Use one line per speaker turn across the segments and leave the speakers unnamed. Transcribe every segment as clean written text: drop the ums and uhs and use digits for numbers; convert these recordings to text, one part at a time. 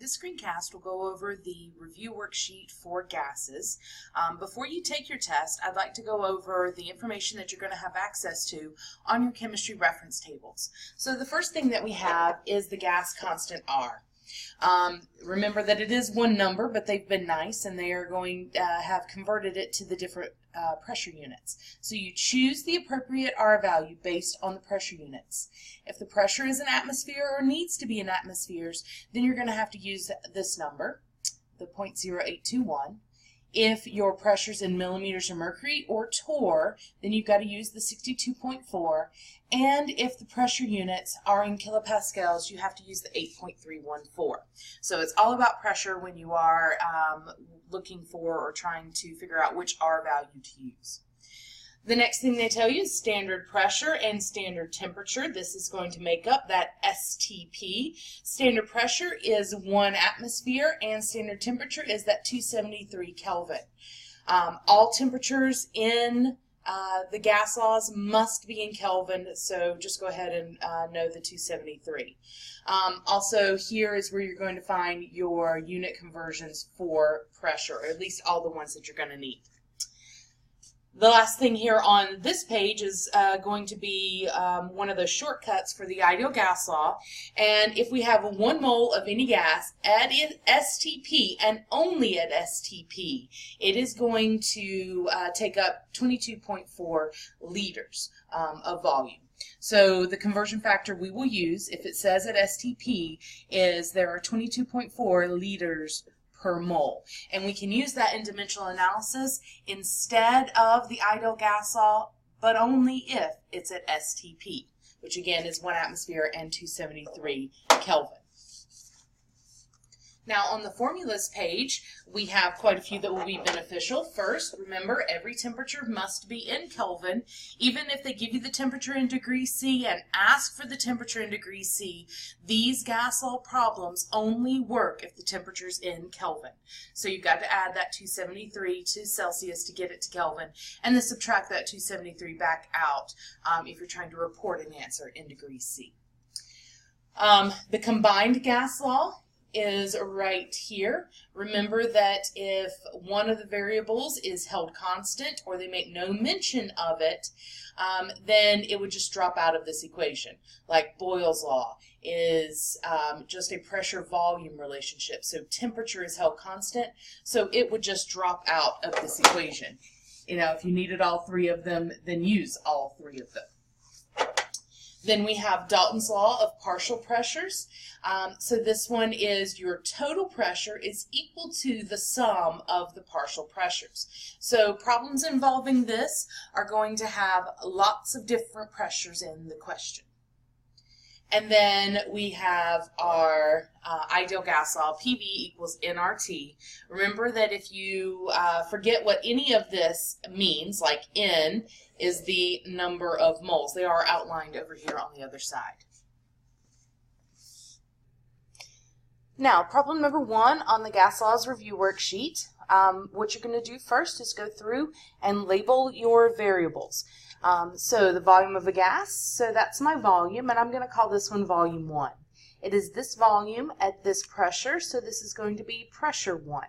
This screencast will go over the review worksheet for gases. Before you take your test, I'd like to go over the information that you're going to have access to on your chemistry reference tables. So the first thing that we have is the gas constant R. Remember that it is one number, but they've been nice and they are going to have converted it to the different pressure units. So you choose the appropriate R value based on the pressure units. If the pressure is in atmosphere or needs to be in atmospheres, then you're going to have to use this number, the 0.0821. If your pressure's in millimeters of mercury or torr, then you've got to use the 62.4. And if the pressure units are in kilopascals, you have to use the 8.314. So it's all about pressure when you are looking for or trying to figure out which R value to use. The next thing they tell you is standard pressure and standard temperature. This is going to make up that STP. Standard pressure is 1 atmosphere and standard temperature is that 273 Kelvin. All temperatures in the gas laws must be in Kelvin, so just go ahead and know the 273. Also, here is where you're going to find your unit conversions for pressure, or at least all the ones that you're going to need. The last thing here on this page is going to be one of those shortcuts for the ideal gas law. And if we have 1 mole of any gas at STP and only at STP, it is going to take up 22.4 liters of volume. So the conversion factor we will use, if it says at STP, is there are 22.4 liters per mole. And we can use that in dimensional analysis instead of the ideal gas law, but only if it's at STP, which again is 1 atmosphere and 273 Kelvin. Now on the formulas page, we have quite a few that will be beneficial. First, remember every temperature must be in Kelvin. Even if they give you the temperature in degrees C and ask for the temperature in degrees C, these gas law problems only work if the temperature is in Kelvin. So you've got to add that 273 to Celsius to get it to Kelvin, and then subtract that 273 back out if you're trying to report an answer in degrees C. The combined gas law is right here. Remember that if one of the variables is held constant or they make no mention of it, then it would just drop out of this equation. Like Boyle's law is just a pressure-volume relationship. So temperature is held constant, so it would just drop out of this equation. You know, if you needed all 3 of them, then use all 3 of them. Then we have Dalton's law of partial pressures. So this one is your total pressure is equal to the sum of the partial pressures. So problems involving this are going to have lots of different pressures in the question. And then we have our ideal gas law, PV equals nRT. Remember that if you forget what any of this means, like N is the number of moles. They are outlined over here on the other side. Now, problem number 1 on the gas laws review worksheet. What you're going to do first is go through and label your variables. So the volume of a gas, so that's my volume, and I'm going to call this one volume 1. It is this volume at this pressure, so this is going to be pressure 1.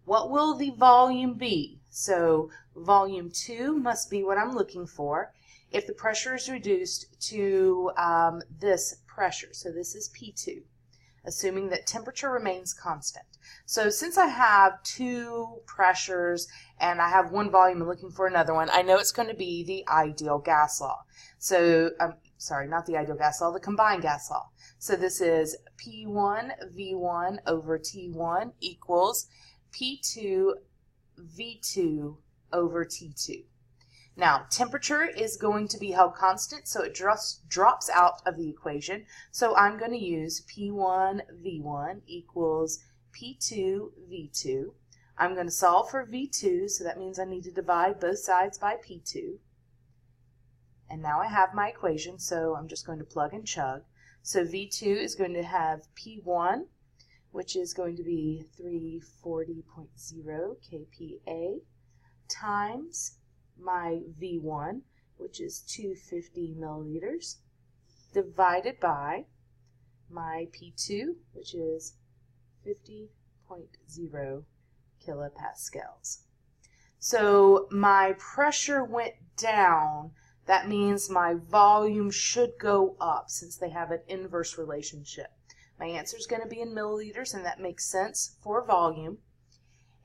What will the volume be? So volume 2 must be what I'm looking for if the pressure is reduced to this pressure, so this is P2, assuming that temperature remains constant. So since I have 2 pressures and I have 1 volume and looking for another one, I know it's going to be the ideal gas law. So, sorry, not the ideal gas law, the combined gas law. So this is P1 V1 over T1 equals P2 V2 over T2. Now, temperature is going to be held constant, so it drops out of the equation. So I'm going to use P1 V1 equals P2 V2. I'm going to solve for V2, so that means I need to divide both sides by P2. And now I have my equation, so I'm just going to plug and chug. So V2 is going to have P1, which is going to be 340.0 kPa, times my V1, which is 250 milliliters, divided by my P2, which is 50.0 kilopascals. So my pressure went down. That means my volume should go up since they have an inverse relationship. My answer is going to be in milliliters, and that makes sense for volume.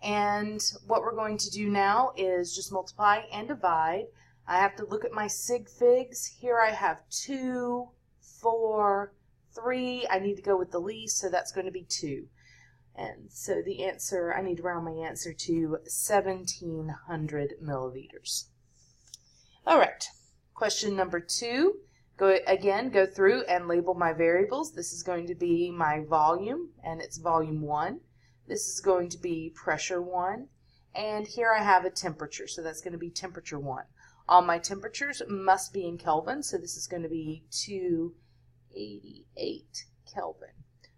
And what we're going to do now is just multiply and divide. I have to look at my sig figs. Here I have 2, 4, 3. I need to go with the least, so that's going to be 2. And so the answer, I need to round my answer to 1,700 milliliters. All right, question number 2. Go through and label my variables. This is going to be my volume, and it's volume 1. This is going to be pressure 1. And here I have a temperature, so that's going to be temperature 1. All my temperatures must be in Kelvin, so this is going to be 288 Kelvin.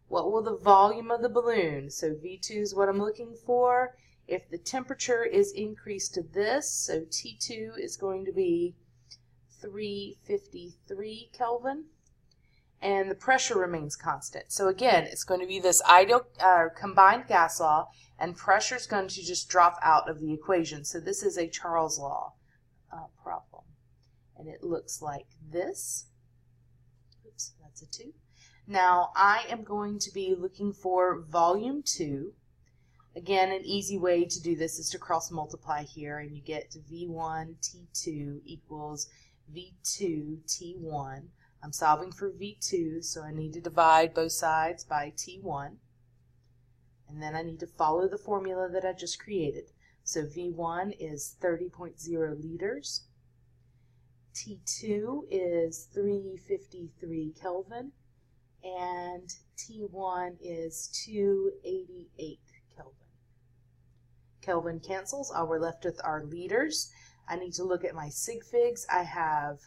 What will the volume of the balloon? So V2 is what I'm looking for. If the temperature is increased to this, so T2 is going to be 353 Kelvin, and the pressure remains constant. So again, it's going to be this ideal combined gas law, and pressure is going to just drop out of the equation. So this is a Charles law problem, and it looks like this. Oops, that's a 2. Now I am going to be looking for volume 2. Again, an easy way to do this is to cross multiply here, and you get V1 T2 equals V2 T1. I'm solving for V2, so I need to divide both sides by T1. And then I need to follow the formula that I just created. So V1 is 30.0 liters. T2 is 353 Kelvin. And T1 is 288 Kelvin. Kelvin cancels. All we're left with are liters. I need to look at my sig figs. I have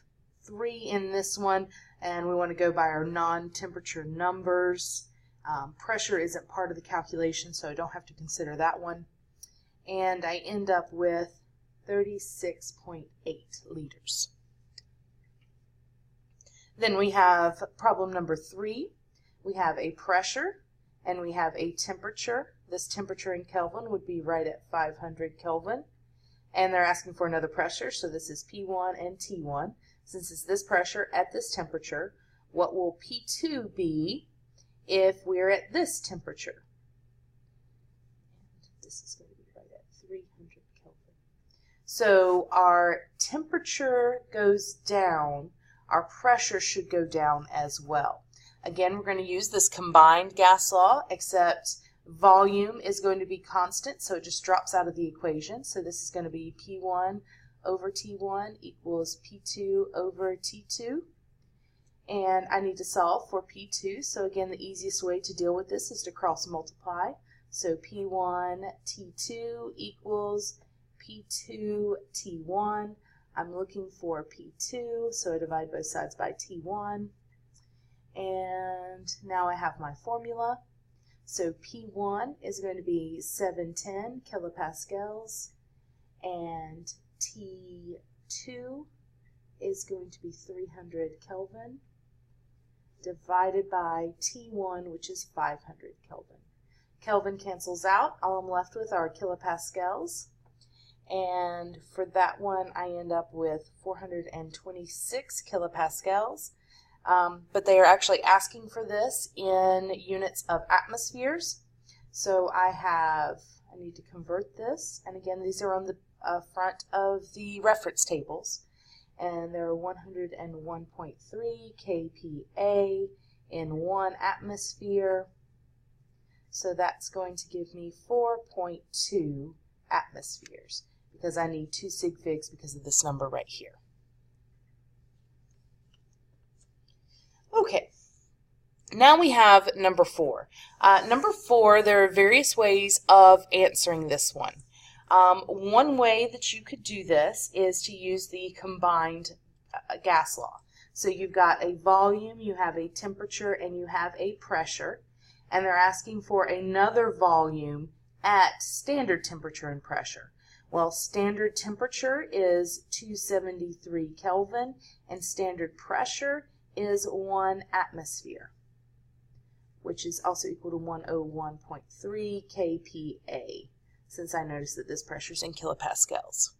3 in this one, and we want to go by our non-temperature numbers. Pressure isn't part of the calculation, so I don't have to consider that one. And I end up with 36.8 liters. Then we have problem number 3. We have a pressure and we have a temperature. This temperature in Kelvin would be right at 500 Kelvin. And they're asking for another pressure, so this is P1 and T1. Since it's this pressure at this temperature, what will P2 be if we're at this temperature? And this is going to be right at 300 Kelvin. So our temperature goes down, our pressure should go down as well. Again, we're going to use this combined gas law, except volume is going to be constant, so it just drops out of the equation. So this is going to be P1 over T1 equals P2 over T2. And I need to solve for P2. So again, the easiest way to deal with this is to cross multiply. So P1 T2 equals P2 T1. I'm looking for P2, so I divide both sides by T1. And now I have my formula. So P1 is going to be 710 kilopascals, and T2 is going to be 300 Kelvin, divided by T1, which is 500 Kelvin. Kelvin cancels out. All I'm left with are kilopascals. And for that one, I end up with 426 kilopascals. But they are actually asking for this in units of atmospheres. So I need to convert this. And again, these are on the front of the reference tables. And they're 101.3 kPa in 1 atmosphere. So that's going to give me 4.2 atmospheres, because I need 2 sig figs because of this number right here. Okay, now we have number 4. Number 4, there are various ways of answering this one. One way that you could do this is to use the combined gas law. So you've got a volume, you have a temperature, and you have a pressure, and they're asking for another volume at standard temperature and pressure. Well, standard temperature is 273 Kelvin, and standard pressure is 1 atmosphere. which is also equal to 101.3 kPa, since I noticed that this pressure is in kilopascals.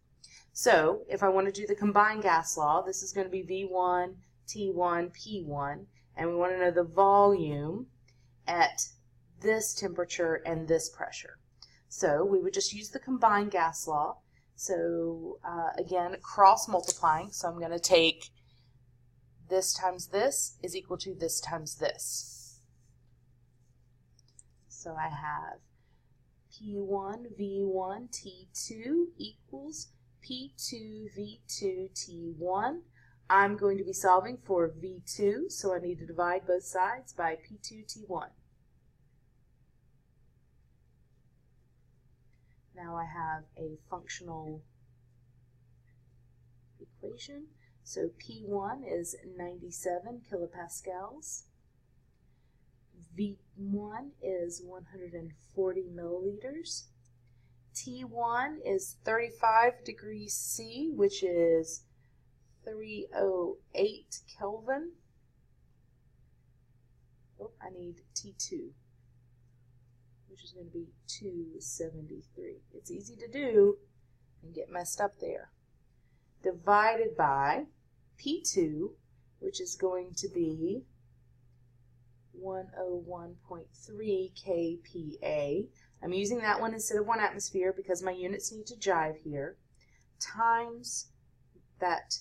So if I want to do the combined gas law, this is going to be V1, T1, P1, and we want to know the volume at this temperature and this pressure. So we would just use the combined gas law. So again, cross multiplying, so I'm going to take this times this is equal to this times this. So I have P1 V1 T2 equals P2 V2 T1. I'm going to be solving for V2, so I need to divide both sides by P2 T1. Now I have a functional equation. So P1 is 97 kilopascals. V1 is 140 milliliters. T1 is 35 degrees C, which is 308 Kelvin. Oh, I need T2, which is going to be 273. It's easy to do and get messed up there. Divided by P2, which is going to be 101.3 kPa. I'm using that one instead of 1 atmosphere because my units need to jive here, times that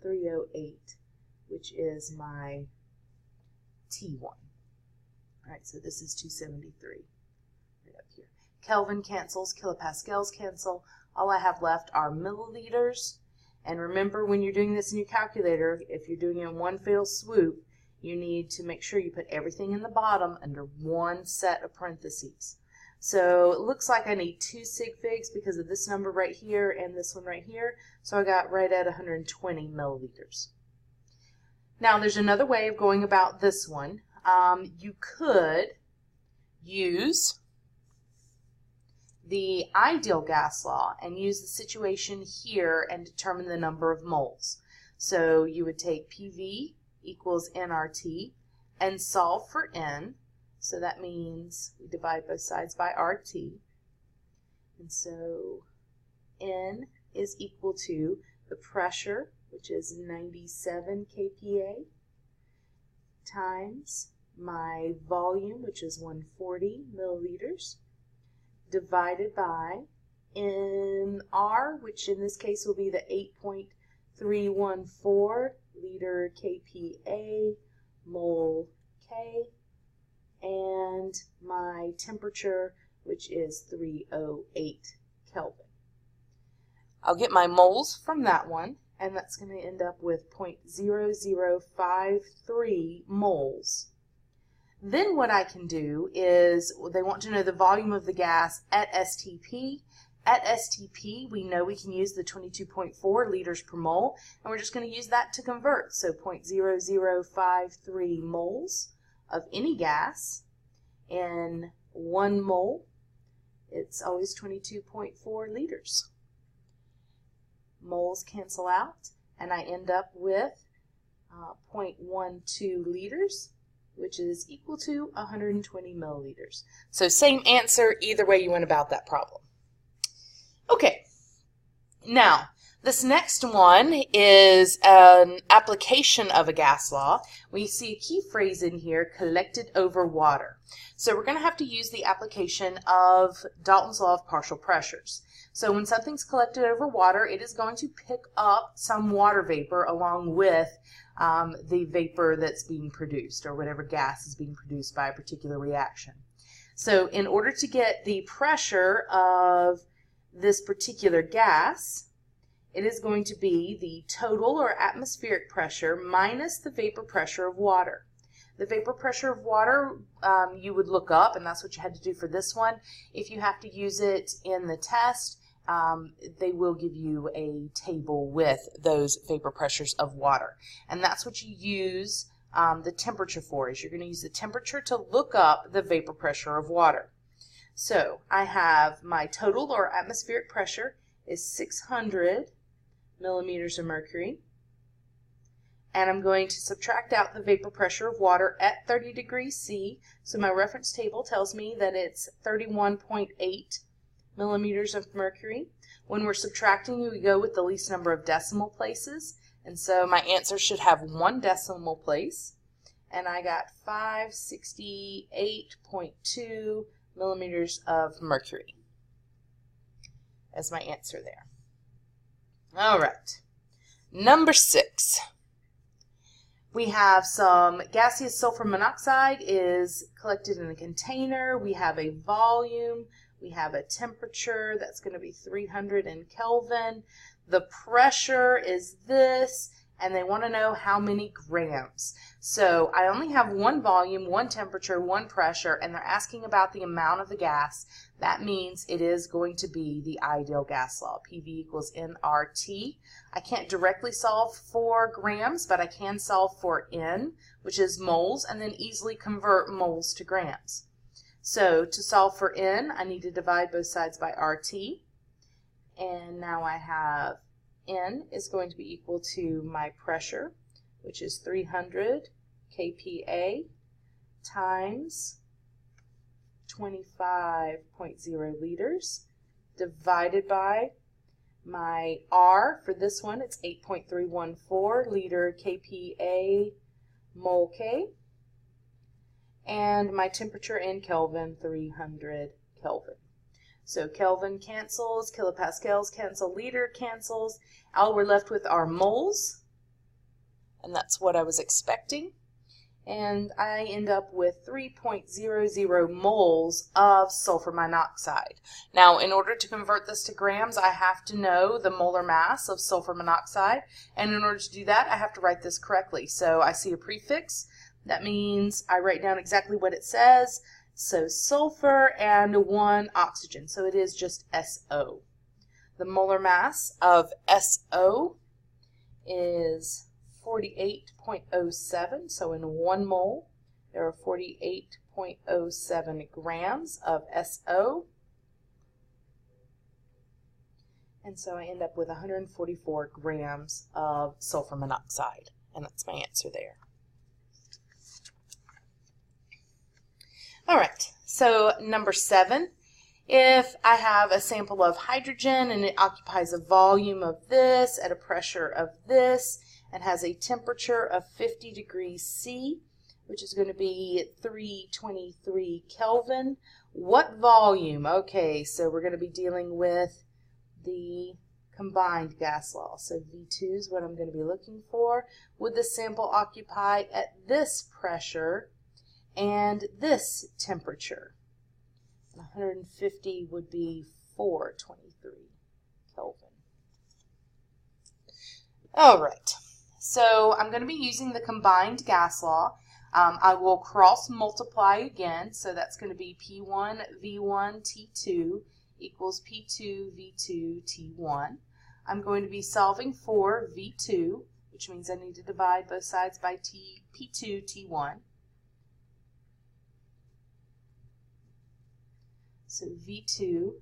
308, which is my T1. All right, so this is 273 right up here. Kelvin cancels, kilopascals cancel. All I have left are milliliters. And remember, when you're doing this in your calculator, if you're doing it in one fell swoop, you need to make sure you put everything in the bottom under one set of parentheses. So it looks like I need 2 sig figs because of this number right here and this one right here. So I got right at 120 milliliters. Now there's another way of going about this one. You could use the ideal gas law and use the situation here and determine the number of moles. So you would take PV equals nRT and solve for N. So that means we divide both sides by RT. And so N is equal to the pressure, which is 97 kPa, times my volume, which is 140 milliliters, divided by NR, which in this case will be the 8.314 liter kPa mole K, and my temperature, which is 308 Kelvin. I'll get my moles from that one, and that's going to end up with 0.0053 moles. Then what I can do is, they want to know the volume of the gas at STP. At STP, we know we can use the 22.4 liters per mole, and we're just going to use that to convert. So 0.0053 moles of any gas in 1 mole, it's always 22.4 liters. Moles cancel out, and I end up with 0.12 liters, which is equal to 120 milliliters. So same answer either way you went about that problem. Okay, now this next one is an application of a gas law. We see a key phrase in here, collected over water. So we're going to have to use the application of Dalton's law of partial pressures. So when something's collected over water, it is going to pick up some water vapor along with the vapor that's being produced, or whatever gas is being produced by a particular reaction. So in order to get the pressure of this particular gas, it is going to be the total or atmospheric pressure minus the vapor pressure of water. The vapor pressure of water you would look up, and that's what you had to do for this one. If you have to use it in the test, they will give you a table with those vapor pressures of water. And that's what you use the temperature for, is you're going to use the temperature to look up the vapor pressure of water. So I have my total or atmospheric pressure is 600 millimeters of mercury, and I'm going to subtract out the vapor pressure of water at 30 degrees C. So my reference table tells me that it's 31.8 millimeters of mercury. When we're subtracting, we go with the least number of decimal places, and so my answer should have 1 decimal place, and I got 568.2 millimeters of mercury as my answer there. All right, number 6. We have some gaseous sulfur monoxide is collected in a container. We have a volume. We have a temperature that's going to be 300 in Kelvin. The pressure is this, and they want to know how many grams. So I only have one volume, one temperature, one pressure, and they're asking about the amount of the gas. That means it is going to be the ideal gas law, PV equals nRT. I can't directly solve for grams, but I can solve for N, which is moles, and then easily convert moles to grams. So to solve for N, I need to divide both sides by RT, and now I have N is going to be equal to my pressure, which is 300 kPa times 25.0 liters, divided by my R for this one, it's 8.314 liter kPa mole K, and my temperature in Kelvin, 300 Kelvin. So Kelvin cancels, kilopascals cancel, liter cancels. All we're left with are moles, and that's what I was expecting. And I end up with 3.00 moles of sulfur monoxide. Now, in order to convert this to grams, I have to know the molar mass of sulfur monoxide. And in order to do that, I have to write this correctly. So I see a prefix. That means I write down exactly what it says. So sulfur and 1 oxygen. So it is just SO. The molar mass of SO is 48.07. So in 1 mole, there are 48.07 grams of SO. And so I end up with 144 grams of sulfur monoxide. And that's my answer there. All right, so number 7, if I have a sample of hydrogen and it occupies a volume of this at a pressure of this and has a temperature of 50 degrees C, which is going to be 323 Kelvin, what volume? Okay, so we're going to be dealing with the combined gas law. So V2 is what I'm going to be looking for. Would the sample occupy at this pressure and this temperature? 150 would be 423 Kelvin. All right, so I'm going to be using the combined gas law. I will cross multiply again, so that's going to be P1 V1 T2 equals P2 V2 T1. I'm going to be solving for V2, which means I need to divide both sides by P2 T1. So V2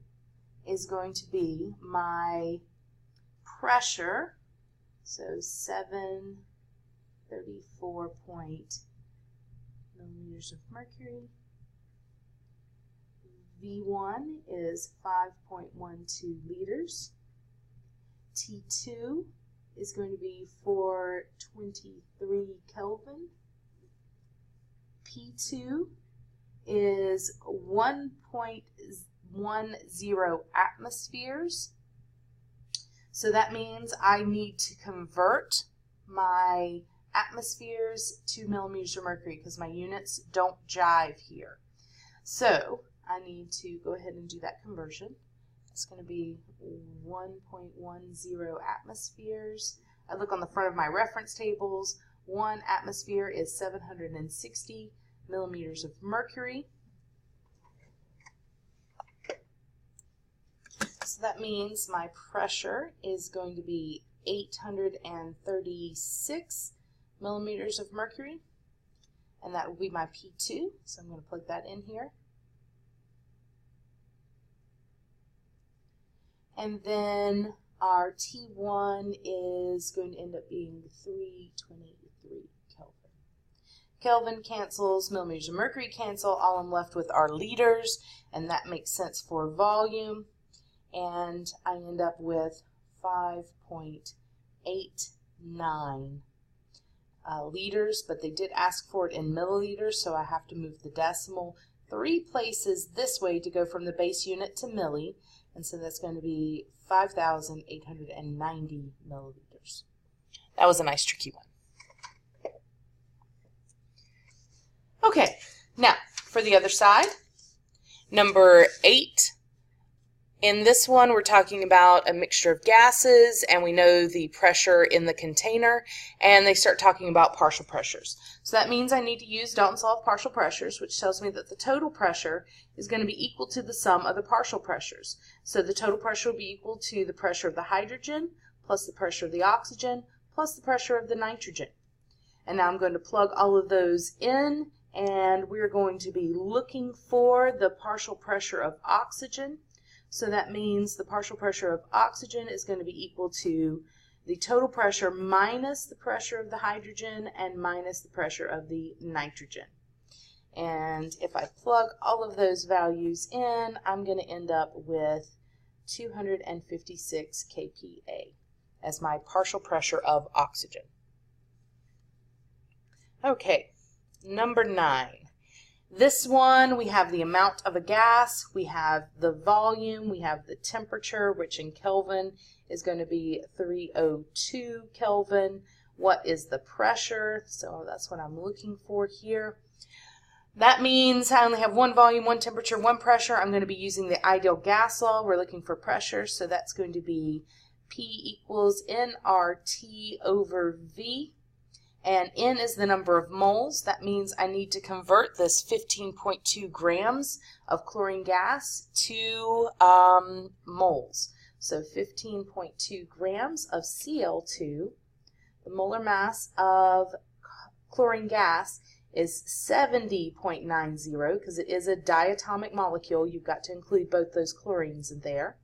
is going to be my pressure, so 734 millimeters of mercury. V1 is 5.12 liters. T2 is going to be 423 Kelvin. P2 is 1.10 atmospheres. So that means I need to convert my atmospheres to millimeters of mercury because my units don't jive here. So I need to go ahead and do that conversion. It's going to be 1.10 atmospheres. I look on the front of my reference tables. 1 atmosphere is 760 millimeters of mercury. So that means my pressure is going to be 836 millimeters of mercury, and that will be my P2, so I'm going to plug that in here. And then our T1 is going to end up being 323. Kelvin. Kelvin cancels, millimeters of mercury cancel. All I'm left with are liters, and that makes sense for volume. And I end up with 5.89 liters, but they did ask for it in milliliters, so I have to move the decimal 3 places this way to go from the base unit to milli, and so that's going to be 5,890 milliliters. That was a nice tricky one. Okay, now for the other side, number 8. In this one, we're talking about a mixture of gases, and we know the pressure in the container, and they start talking about partial pressures. So that means I need to use Dalton's law of partial pressures, which tells me that the total pressure is going to be equal to the sum of the partial pressures. So the total pressure will be equal to the pressure of the hydrogen, plus the pressure of the oxygen, plus the pressure of the nitrogen. And now I'm going to plug all of those in, and we're going to be looking for the partial pressure of oxygen. So that means the partial pressure of oxygen is going to be equal to the total pressure minus the pressure of the hydrogen and minus the pressure of the nitrogen. And if I plug all of those values in, I'm going to end up with 256 kPa as my partial pressure of oxygen. Okay, number 9. This one, we have the amount of a gas, we have the volume, we have the temperature, which in Kelvin is going to be 302 Kelvin. What is the pressure? So that's what I'm looking for here. That means I only have one volume, one temperature, one pressure. I'm going to be using the ideal gas law. We're looking for pressure, so that's going to be P equals nRT over V. And N is the number of moles. That means I need to convert this 15.2 grams of chlorine gas to moles. So 15.2 grams of Cl2. The molar mass of chlorine gas is 70.90 because it is a diatomic molecule. You've got to include both those chlorines in there.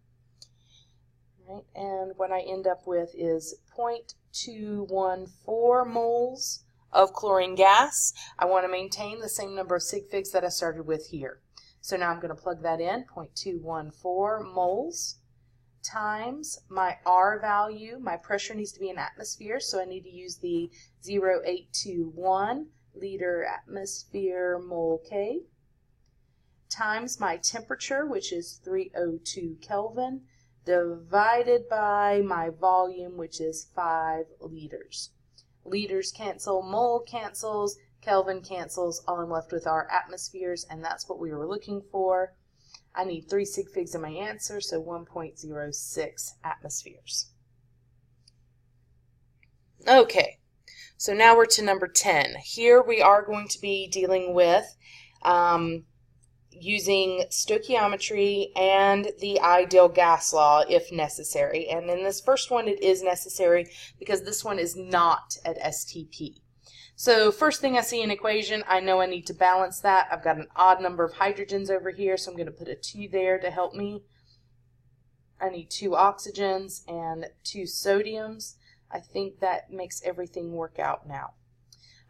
Right? And what I end up with is 0.214 moles of chlorine gas. I want to maintain the same number of sig figs that I started with here. So now I'm going to plug that in, 0.214 moles times my R value. My pressure needs to be in atmosphere, so I need to use the 0.821 liter atmosphere mole K, times my temperature, which is 302 Kelvin, divided by my volume, which is 5 liters. Liters cancel, mole cancels, Kelvin cancels. All I'm left with are atmospheres, and that's what we were looking for. I need 3 sig figs in my answer, so 1.06 atmospheres. Okay, so now we're to number 10. Here we are going to be dealing with using stoichiometry and the ideal gas law if necessary. And in this first one it is necessary because this one is not at STP. So first thing I see an equation, I know I need to balance that. I've got an odd number of hydrogens over here, so I'm going to put a 2 there to help me. I need 2 oxygens and 2 sodiums. I think that makes everything work out now.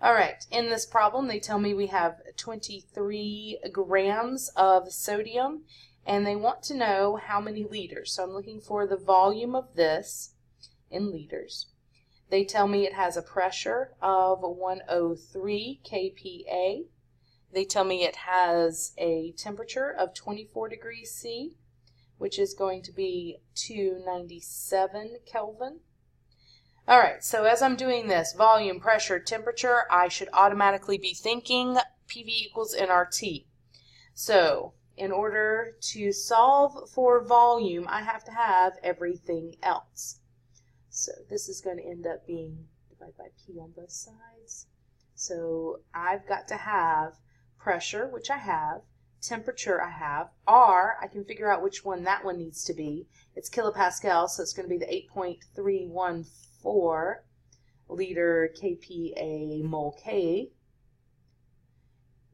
All right, in this problem, they tell me we have 23 grams of sodium, and they want to know how many liters. So I'm looking for the volume of this in liters. They tell me it has a pressure of 103 kPa. They tell me it has a temperature of 24 degrees C, which is going to be 297 Kelvin. All right, so as I'm doing this, volume, pressure, temperature, I should automatically be thinking PV equals nRT. So in order to solve for volume, I have to have everything else. So this is going to end up being divided by P on both sides. So I've got to have pressure, which I have, temperature I have, R, I can figure out which one that one needs to be. It's kilopascal, so it's going to be the 8.314 liter kPa mole K,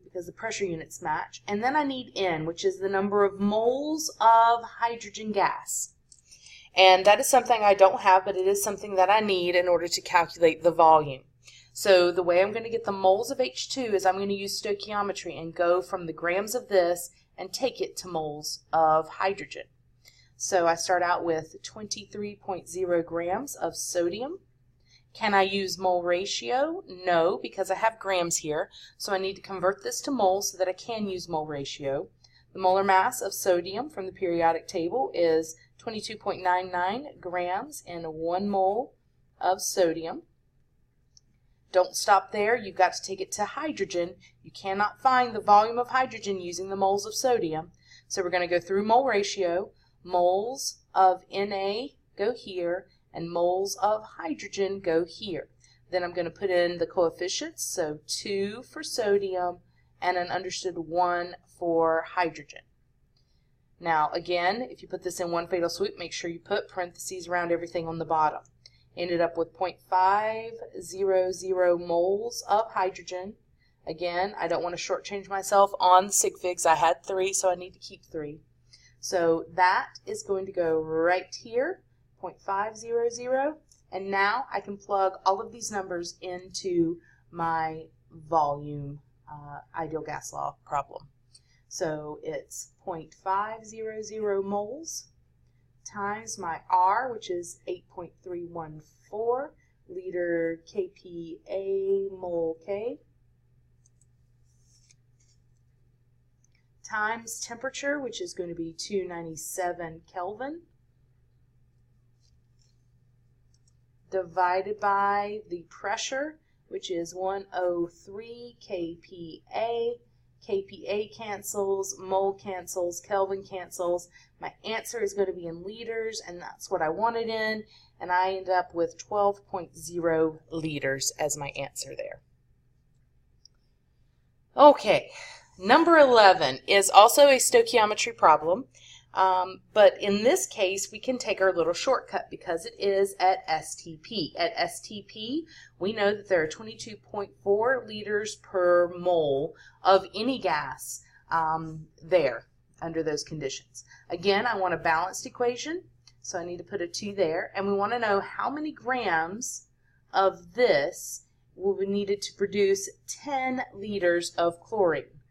because the pressure units match. And then I need N, which is the number of moles of hydrogen gas. And that is something I don't have, but it is something that I need in order to calculate the volume. So the way I'm going to get the moles of H2 is I'm going to use stoichiometry and go from the grams of this and take it to moles of hydrogen. So I start out with 23.0 grams of sodium. Can I use mole ratio? No, because I have grams here. So I need to convert this to moles so that I can use mole ratio. The molar mass of sodium from the periodic table is 22.99 grams in 1 mole of sodium. Don't stop there. You've got to take it to hydrogen. You cannot find the volume of hydrogen using the moles of sodium. So we're going to go through mole ratio. Moles of Na go here, and moles of hydrogen go here. Then I'm going to put in the coefficients, so 2 for sodium and an understood 1 for hydrogen. Now again, if you put this in one fatal swoop, make sure you put parentheses around everything on the bottom. Ended up with 0.500 moles of hydrogen. Again, I don't want to shortchange myself on sig figs. I had 3, so I need to keep 3. So that is going to go right here, 0.500. And now I can plug all of these numbers into my volume ideal gas law problem. So it's 0.500 moles times my R, which is 8.314 liter kPa mole K, times temperature, which is going to be 297 Kelvin, divided by the pressure, which is 103 kPa. kPa cancels, mole cancels, Kelvin cancels. My answer is going to be in liters, and that's what I wanted in, and I end up with 12.0 liters as my answer there. Okay, number 11 is also a stoichiometry problem, but in this case we can take our little shortcut because it is at STP. At STP, we know that there are 22.4 liters per mole of any gas there under those conditions. Again, I want a balanced equation, so I need to put a 2 there, and we want to know how many grams of this will be needed to produce 10 liters of chlorine.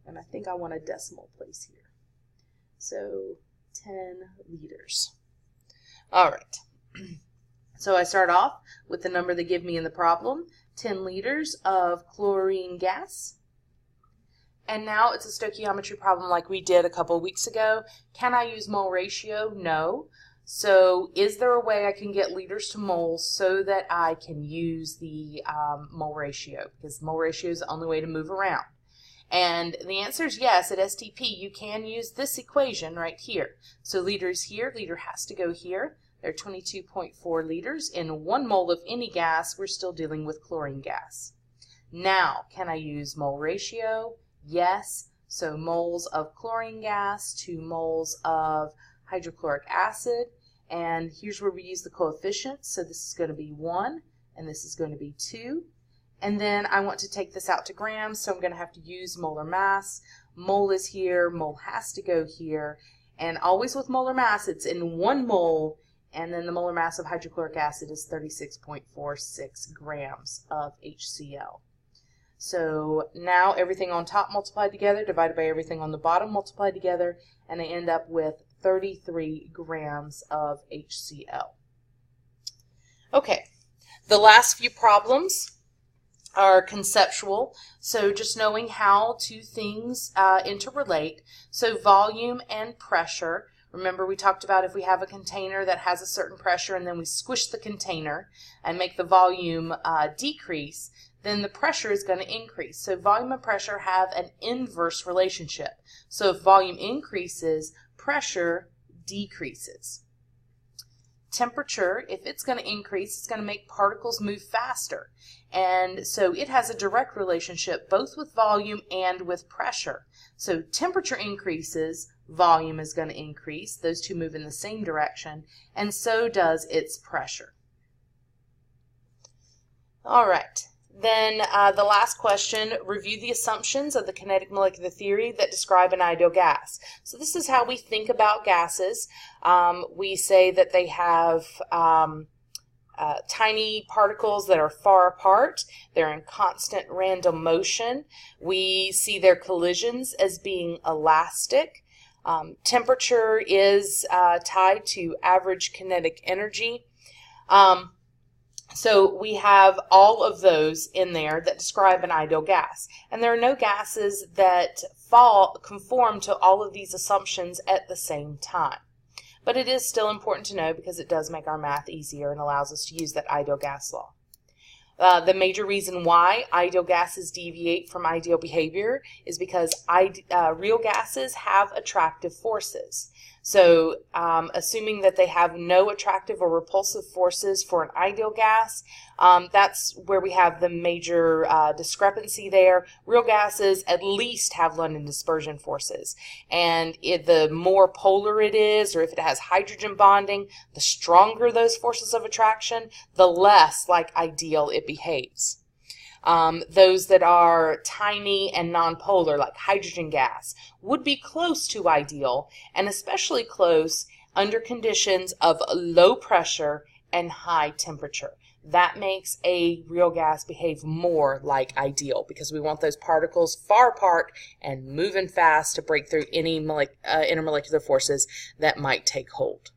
And I think I want a decimal place here. So 10 liters. All right. So I start off with the number they give me in the problem, 10 liters of chlorine gas. And now it's a stoichiometry problem like we did a couple of weeks ago. Can I use mole ratio? No. So is there a way I can get liters to moles so that I can use the mole ratio? Because mole ratio is the only way to move around. And the answer is yes. At STP, you can use this equation right here. So liter is here. Liter has to go here. There are 22.4 liters. In 1 mole of any gas, we're still dealing with chlorine gas. Now, can I use mole ratio? Yes. So moles of chlorine gas to moles of hydrochloric acid. And here's where we use the coefficients. So this is going to be 1, and this is going to be 2. And then I want to take this out to grams, so I'm going to have to use molar mass. Mole is here, mole has to go here. And always with molar mass, it's in 1 mole, and then the molar mass of hydrochloric acid is 36.46 grams of HCl. So now everything on top multiplied together, divided by everything on the bottom multiplied together, and I end up with 33 grams of HCl. Okay, the last few problems are conceptual, so just knowing how two things interrelate. So volume and pressure. Remember we talked about if we have a container that has a certain pressure and then we squish the container and make the volume decrease, then the pressure is going to increase. So volume and pressure have an inverse relationship. So if volume increases, pressure decreases. Temperature, if it's going to increase, it's going to make particles move faster. And so it has a direct relationship both with volume and with pressure. So temperature increases, volume is going to increase. Those two move in the same direction, and so does its pressure. All right. Then the last question, review the assumptions of the kinetic molecular theory that describe an ideal gas. So this is how we think about gases. We say that they have tiny particles that are far apart. They're in constant random motion. We see their collisions as being elastic. Temperature is tied to average kinetic energy. So we have all of those in there that describe an ideal gas. And there are no gases that conform to all of these assumptions at the same time. But it is still important to know because it does make our math easier and allows us to use that ideal gas law. The major reason why ideal gases deviate from ideal behavior is because real gases have attractive forces. So assuming that they have no attractive or repulsive forces for an ideal gas, that's where we have the major discrepancy there. Real gases at least have London dispersion forces. And the more polar it is, or if it has hydrogen bonding, the stronger those forces of attraction, the less like ideal it behaves. Those that are tiny and nonpolar, like hydrogen gas, would be close to ideal, and especially close under conditions of low pressure and high temperature. That makes a real gas behave more like ideal because we want those particles far apart and moving fast to break through any intermolecular forces that might take hold.